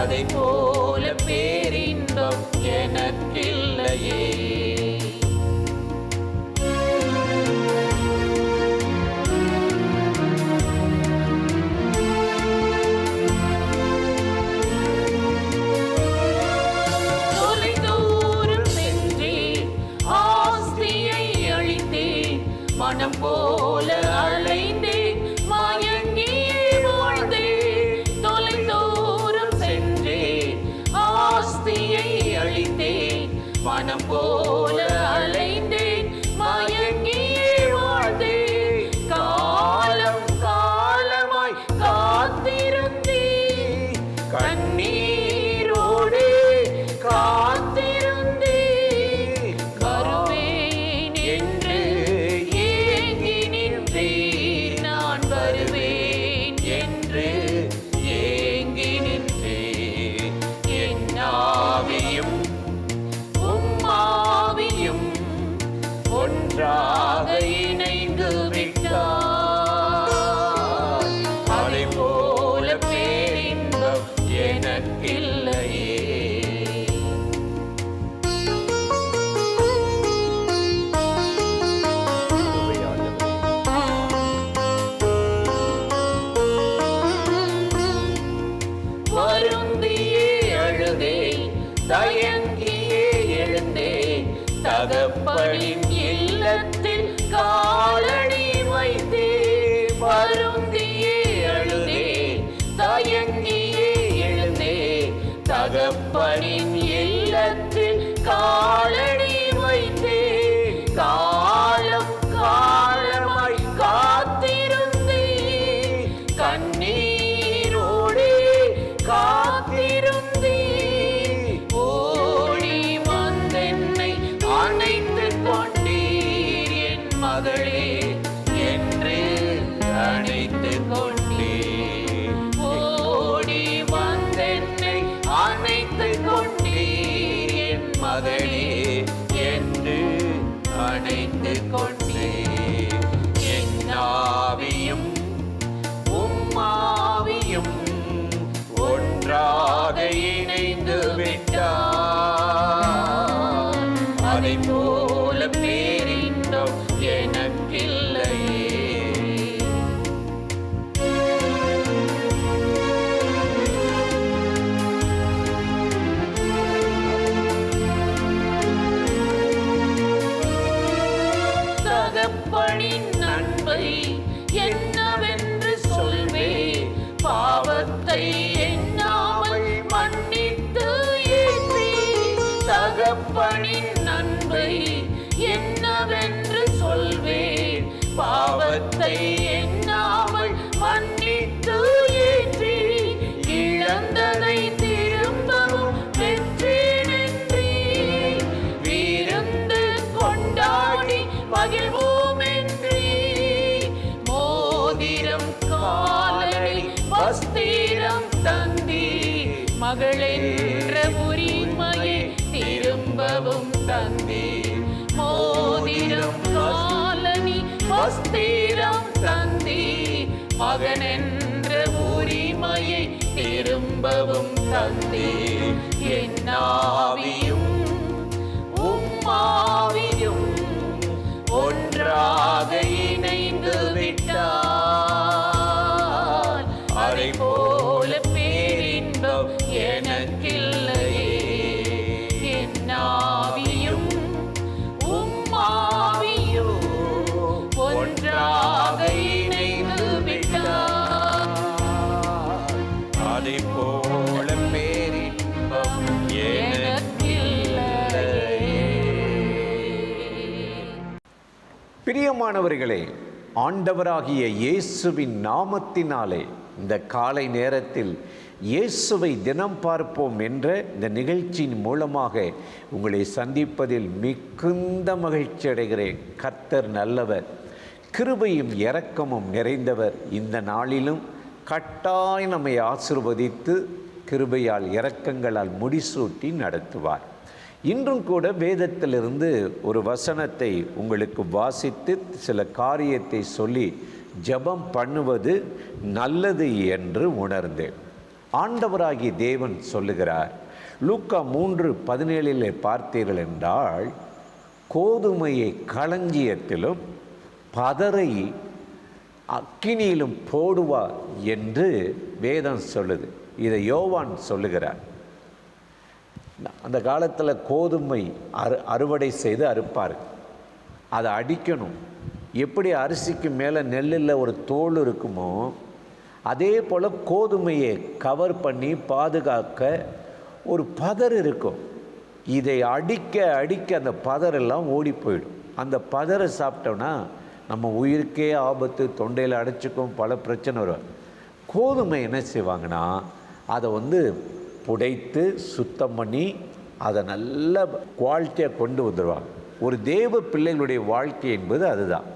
அதை போல பேரின்பம் எனக்கில்லையே. மனம் போல அலைந்தேன், மயங்கியே வாழ்ந்தேன். தொலைதூரம் சென்றேன், ஆஸ்தியை அழித்தேன். மனம் போல அலைந்தேன், மயங்கியே வாழ்ந்தேன். காலம் காலமாய் காத்திருந்தேன், கண்ணீரோடு காத்திருந்தேன். வருவேன் என்று ஏங்கி நின்றேன், நான் வருவேன் என்று ஏங்கி நின்றேன். என் ஆவியும் உம்மாவியும் ஒன்றாக இணைந்து விட்டார். அதை போல பேரின்பம் எனக்கில்லையே. வருந்தியே அழுதேன், தயங்கியே எழுந்தேன். தகப்பனின் இல்லத்தில் காலடி வைத்தேன். வருந்தியே அழுதேன், தயங்கியே எழுந்தேன். தகப்பனின் இல்லத்தில் காலடி வைத்தேன். காலம் காலமாய் காத்திருந்தேன், கண்ணீரோடு காத்திருந்தேன். ஓடி வந்தென்னை அணைத்துக் கொண்டீர், என் மகளே என்று அணைத்துக் கொண்டீர். ஓடி வந்தென்னை அணைத்துக் கொண்டீர், என் மகளே என்று அணைத்துக் கொண்டீர். என் ஆவியும் உம்மாவியும் ஒன்றாக இணைந்து விட்டார். அதை போல பேரின்பம் எனக்கில்லையே. தகப்பனின் அன்பை என்னவென்று சொல்வேன். பாவத்தை எண்ணாமல் மன்னித்து ஏற்றி. தகப்பனின் அன்பை என்னவென்று சொல்வேன். பாவத்தை எண்ணாமல் மன்னித்து ஏற்றி. இழந்ததை திரும்பவும் பெற்றேனென்றே விருந்து கொண்டாடி மகிழ்வோமென்றே. மோதிரம் காலடி வஸ்திரம் தந்தி, மகளென்ற உரிமையை திரும்பவும் தந்தி. மோதிரம் காலனி வஸ்திரம் தந்தி, மகனென்ற உரிமையை திரும்பவும் தந்தி. என் ஆவியும் உம்மாவியும் ஒன்றாக இணைந்து விட்டார். அதை போல பேரின்பம் எனக்கில்லையே. என் ஆவியும் உம்மாவியும் ஒன்றாக இணைந்து விட்டார். அதை போல பேரின்பம் எனக்கில்லையே. பிரியமானவர்களே, ஆண்டவராகிய இயேசுவின் நாமத்தினாலே இந்த காலை நேரத்தில் இயேசுவை தினம் பார்ப்போம் என்ற இந்த நிகழ்ச்சியின் மூலமாக உங்களை சந்திப்பதில் மிகுந்த மகிழ்ச்சி அடைகிறேன். கர்த்தர் நல்லவர், கிருபையும் இரக்கமும் நிறைந்தவர். இந்த நாளிலும் கட்டாயம் நம்மை ஆசீர்வதித்து கிருபையால் இரக்கங்களால் முடிசூட்டி நடத்துவார். இன்றும் கூட வேதத்திலிருந்து ஒரு வசனத்தை உங்களுக்கு வாசித்து சில காரியத்தை சொல்லி ஜெபம் பண்ணுவது நல்லது என்று உணர்ந்தேன். ஆண்டவராகிய தேவன் சொல்லுகிறார். லூக்கா 3:17 பார்த்தீர்கள் என்றால், கோதுமையை களஞ்சியத்திலும் பதரை அக்கினியிலும் போடுவார் என்று வேதம் சொல்லுது. இதை யோவான் சொல்லுகிறார். அந்த காலத்தில் கோதுமை அறுவடை செய்து அறுப்பார், அதை அடிக்கணும். எப்படி அரிசிக்கு மேலே நெல்லில் ஒரு தோல் இருக்குமோ அதே போல் கோதுமையை கவர் பண்ணி பாதுகாக்க ஒரு பதர் இருக்கும். இதை அடிக்க அடிக்க அந்த பதரெல்லாம் ஓடி போயிடும். அந்த பதரை சாப்பிட்டோன்னா நம்ம உயிருக்கே ஆபத்து, தொண்டையில் அடைச்சிக்கும், பல பிரச்சனை வரும். கோதுமை என்ன செய்வாங்கன்னா, அதை புடைத்து சுத்தம் பண்ணி அதை நல்ல குவாலிட்டியாக கொண்டு வந்துடுவாங்க. ஒரு தேவ பிள்ளைகளுடைய வாழ்க்கை என்பது அதுதான்.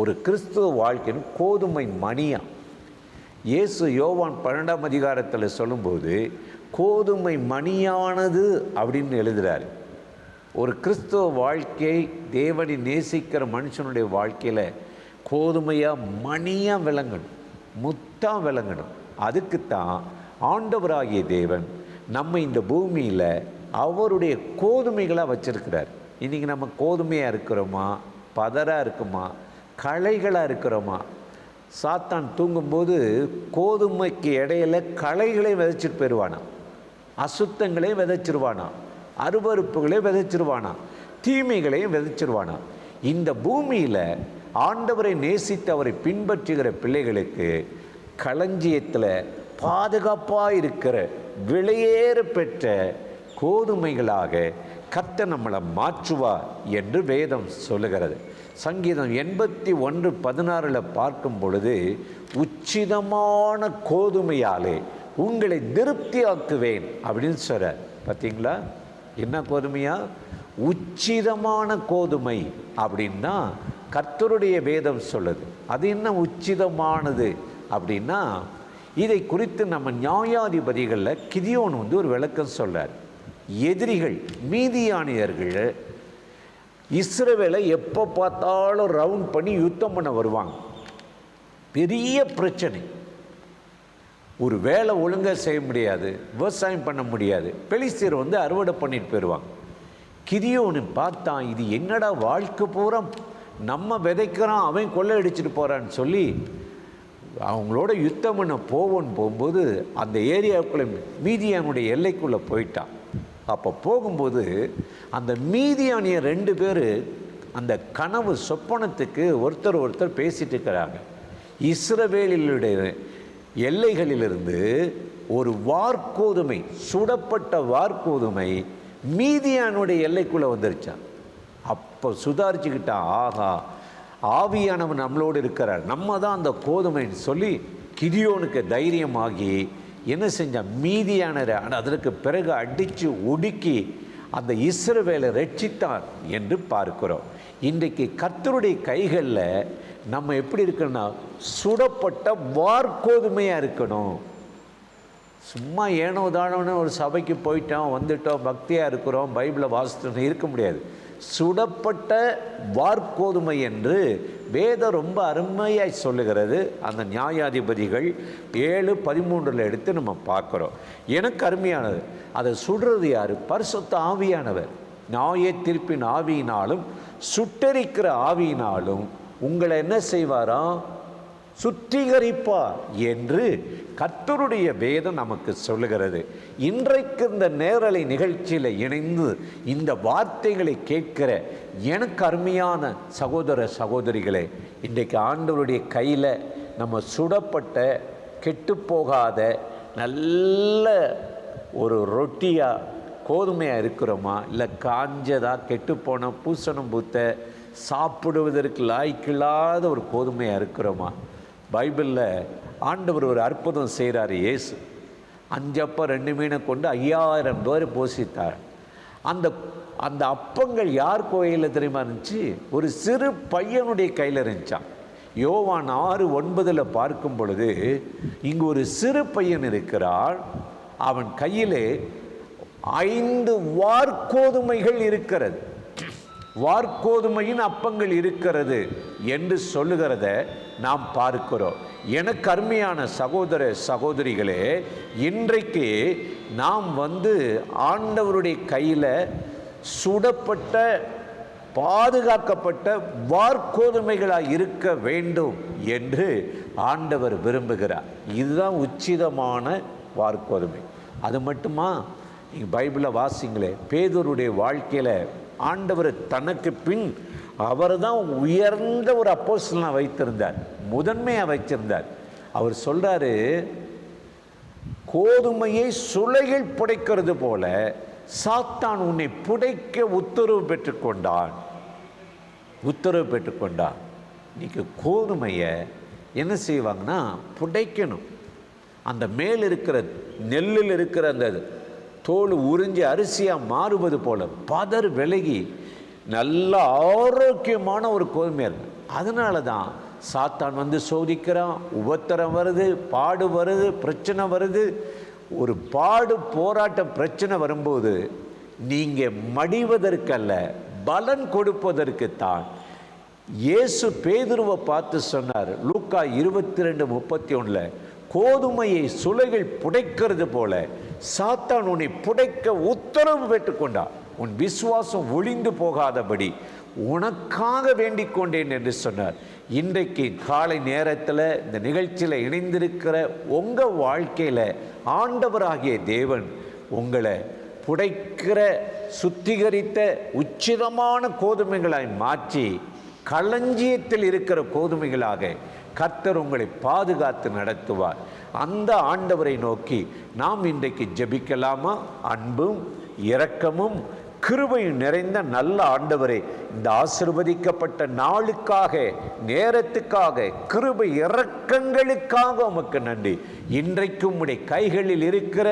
ஒரு கிறிஸ்துவ வாழ்க்கைன்னு கோதுமை மணியாக இயேசு யோவான் 12ஆம் அதிகாரத்தில் சொல்லும்போது கோதுமை மணியானது அப்படின்னு எழுதுகிறார். ஒரு கிறிஸ்துவ வாழ்க்கை, தேவனை நேசிக்கிற மனுஷனுடைய வாழ்க்கையில் கோதுமையாக மணியாக விளங்கணும், முத்தாக விளங்கணும். அதுக்குத்தான் ஆண்டவராகிய தேவன் நம்ம இந்த பூமியில் அவருடைய கோதுமைகளாக வச்சிருக்கிறார். இன்றைக்கி நம்ம கோதுமையாக இருக்கிறோமா, பதராக இருக்குமா, களைகளாக இருக்கிறோமா? சாத்தான் தூங்கும்போது கோதுமைக்கு இடையில களைகளை விதைச்சிட்டு போயிடுவானா, அசுத்தங்களை விதைச்சிருவானா, அருவறுப்புகளை விதைச்சிருவானா, தீமைகளையும் விதைச்சிருவானா. இந்த பூமியில் ஆண்டவரை நேசித்து அவரை பின்பற்றுகிற பிள்ளைகளுக்கு களஞ்சியத்தில் பாதுகாப்பாக இருக்கிற விலையேற பெற்ற கோதுமைகளாக கர்த்தர் நம்மளை மாற்றுவார் என்று வேதம் சொல்லுகிறது. சங்கீதம் 81:16 பார்க்கும் பொழுது, உச்சிதமான கோதுமையாலே உங்களை திருப்தியாக்குவேன் அப்படின்னு சொல்கிறார். பார்த்தீங்களா, என்ன கோதுமையா? உச்சிதமான கோதுமை அப்படின்னா கர்த்தருடைய வேதம் சொல்லுது. அது என்ன உச்சிதமானது அப்படின்னா, இதை குறித்து நம்ம நியாயாதிபதிகளில் கிதியோன் ஒரு விளக்கம் சொல்றார். எதிரிகள் மீதியானியர்கள் இஸ்ரவேலை எப்போ பார்த்தாலும் ரவுண்ட் பண்ணி யுத்தம் பண்ண வருவாங்க. பெரிய பிரச்சனை. ஒரு வேலை ஒழுங்காக செய்ய முடியாது, விவசாயம் பண்ண முடியாது. பெலிஸ்தீர் அறுவடை பண்ணிட்டு போயிடுவாங்க. கிதியோன்னு பார்த்தான், இது என்னடா வாழ்க்கை பூரா நம்ம விதைக்கிறோம், அவன் கொள்ளை அடிச்சுட்டு போகிறான்னு சொல்லி அவங்களோட யுத்தம் பண்ண போகும்போது அந்த ஏரியாவுக்குள்ளே மீதியானுடைய எல்லைக்குள்ளே போயிட்டான். அப்போ போகும்போது அந்த மீதியானிய 2 பேர் அந்த கனவு சொப்பனத்துக்கு ஒருத்தர் பேசிட்டு இருக்கிறாங்க. இஸ்ரவேலினுடைய எல்லைகளிலிருந்து ஒரு வார்கோதுமை, சுடப்பட்ட வார்கோதுமை மீதியானுடைய எல்லைக்குள்ளே வந்துருச்சான். அப்போ சுதாரிச்சுக்கிட்டான், ஆகா ஆவியானவன் நம்மளோடு இருக்கிறார், நம்ம தான் அந்த கோதுமைன்னு சொல்லி கிதியோனுக்கு தைரியமாகி என்ன செஞ்சான், மீதியானரை அதற்கு பிறகு அடித்து ஒடுக்கி அந்த இஸ்ரவேலை ரட்சித்தார் என்று பார்க்கிறோம். இன்றைக்கு கர்த்தருடைய கைகளில் நம்ம எப்படி இருக்கணும்னா, சுடப்பட்ட வார்கோதுமையாக இருக்கணும். சும்மா ஏனோ தானோன்னு ஒரு சபைக்கு போயிட்டோம், வந்துட்டோம், பக்தியாக இருக்கிறோம், பைபிளை வாசித்தோம் இருக்க முடியாது. சுடப்பட்ட வார்கோதுமை என்று வேதம் ரொம்ப அருமையாய் சொல்லுகிறது. அந்த நியாயாதிபதிகள் 7:13 எடுத்து நம்ம பார்க்குறோம். எனக்கு அருமையானது. அதை சுடுறது யார்? பரிசுத்த ஆவியானவர். நியாய தீர்ப்பின் ஆவியினாலும் சுட்டரிக்கிற ஆவியினாலும் உங்களை என்ன செய்வாராம்? சுத்திகரிப்பார் என்று கர்த்தருடைய வேதம் நமக்கு சொல்லுகிறது. இன்றைக்கு இந்த நேரலை நிகழ்ச்சியில் இணைந்து இந்த வார்த்தைகளை கேட்கிற எனக்கு அருமையான சகோதர சகோதரிகளே, இன்றைக்கு ஆண்டவருடைய கையில் நம்ம சுடப்பட்ட கெட்டுப்போகாத நல்ல ஒரு ரொட்டியாக கோதுமையாக இருக்கிறோமா, இல்லை காஞ்சதா கெட்டுப்போன பூசணம் பூத்த சாப்பிடுவதற்கு லாய்க்கில்லாத ஒரு கோதுமையாக இருக்கிறோமா? பைபிளில் ஆண்டவர் ஒரு அற்புதம் செய்கிறார். இயேசு 5 அப்பம் 2 மீனை கொண்டு 5000 பேர் போஷித்தார். அந்த அப்பங்கள் யார் கோயிலில் தெரியுமா இருந்துச்சு? ஒரு சிறு பையனுடைய கையில் இருந்துச்சான். யோவான் 6:9 பார்க்கும் பொழுது, இங்கு ஒரு சிறு பையன் இருக்கிறார், அவன் கையிலே 5 வார்கோதுமைகள் இருக்கிறது. வார்கோதுமையின் அப்பங்கள் இருக்கிறது என்று சொல்லுகிறத நாம் பார்க்கிறோம். எனக்கு அருமையான சகோதர சகோதரிகளே, இன்றைக்கு நாம் ஆண்டவருடைய கையில் சுடப்பட்ட பாதுகாக்கப்பட்ட வார்கோதுமைகளாக இருக்க வேண்டும் என்று ஆண்டவர் விரும்புகிறார். இதுதான் உச்சிதமான வார்கோதுமை. அது மட்டுமா? நீங்கள் பைபிளில் வாசிங்களே, பேதுருடைய வாழ்க்கையில் ஆண்டவர் தனக்கு பின் அவர் தான் உயர்ந்த ஒரு அப்போஸ்தலனாக வைத்திருந்தார், முதன்மையாக வைத்திருந்தார். அவர் சொல்கிறாரு, கோதுமையை சுளைகள் புடைக்கிறது போல சாத்தான் உன்னை புடைக்க உத்தரவு பெற்றுக்கொண்டான். இன்னைக்கு கோதுமையை என்ன செய்வாங்கன்னா புடைக்கணும். அந்த மேல் இருக்கிற நெல்லில் இருக்கிற அந்த தோல் உறிஞ்சி அரிசியாக மாறுவது போல பதர் விலகி நல்ல ஆரோக்கியமான ஒரு கோதுமையாக இருக்கு. அதனால தான் சாத்தான் சோதிக்கிறான். உபத்திரம் வருது, பாடு வருது, பிரச்சனை வருது. ஒரு பாடு போராட்ட பிரச்சனை வரும்போது நீங்கள் மடிவதற்கல்ல, பலன் கொடுப்பதற்குத்தான். இயேசு பேதுருவை பார்த்து சொன்னார், லூக்கா 22:31, கோதுமையை சுளைகள் புடைக்கிறது போல சாத்தான் உன்னை புடைக்க உத்தரவு பெற்றுக்கொண்டார். உன் விசுவாசம் ஒளிந்து போகாதபடி உனக்காக வேண்டிக் கொண்டேன் என்று சொன்னார். இன்றைக்கு காலை நேரத்தில் இந்த நிகழ்ச்சியில் இணைந்திருக்கிற உங்கள் வாழ்க்கையில் ஆண்டவராகிய தேவன் உங்களை புடைக்கிற சுத்திகரித்த உச்சிதமான கோதுமைகளாய் மாற்றி களஞ்சியத்தில் இருக்கிற கோதுமைகளாக கர்த்தர் உங்களை பாதுகாத்து நடத்துவார். அந்த ஆண்டவரை நோக்கி நாம் இன்றைக்கு ஜெபிக்கலாமா? அன்பும் இரக்கமும் கிருபையும் நிறைந்த நல்ல ஆண்டவரே, இந்த ஆசீர்வதிக்கப்பட்ட நாளுக்காக, நேரத்துக்காக, கிருபை இரக்கங்களுக்காக உமக்கு நன்றி. இன்றைக்கும் உம்முடைய கைகளில் இருக்கிற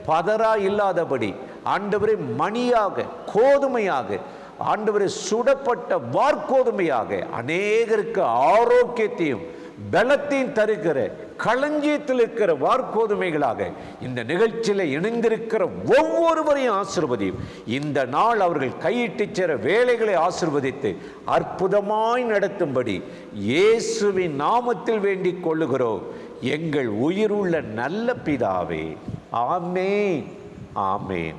பதரா இல்லாதபடி ஆண்டவரே மணியாக, கோதுமையாக, ஆண்டவரே சுடப்பட்ட வார்கோதுமையாக அநேகருக்கு ஆரோக்கியத்தையும் பலத்தையும் தருகிற களஞ்சியத்தில் இருக்கிற வார்கோதுமைகளாக இந்த நிகழ்ச்சியில் இணைந்திருக்கிற ஒவ்வொருவரையும் ஆசீர்வதியும். இந்த நாள் அவர்கள் கையிட்டு சேர வேலைகளை ஆசீர்வதித்து அற்புதமாய் நடத்தும்படி இயேசுவின் நாமத்தில் வேண்டிக் கொள்ளுகிறோம் எங்கள் உயிருள்ள நல்ல பிதாவே. ஆமேன், ஆமேன்.